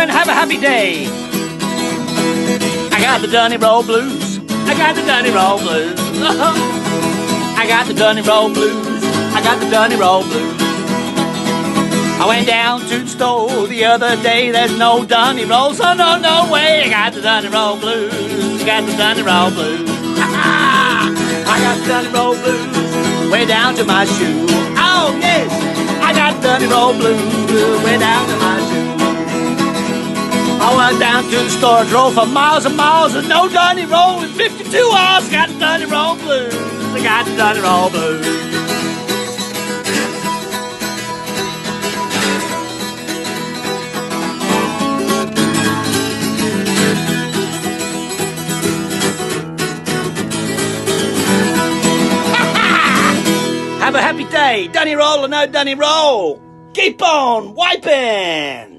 and have a happy day. I got the Dunny roll blues. I got the Dunny roll blues. I got the Dunny roll blues. I got the Dunny roll blues. I went down to the store the other day. There's no Dunny rolls, so no way. I got the Dunny roll blues. I got the Dunny roll blues. I got the Dunny roll blues way down to my shoe. Oh yes, I got the Dunny roll blues way down to my shoe. I went down to the store, drove for miles and miles, and no Dunny roll in 52 hours. Got the Dunny roll blues. I got the Dunny roll blues. Have a happy day. Dunny roll or no Dunny roll. Keep on wiping.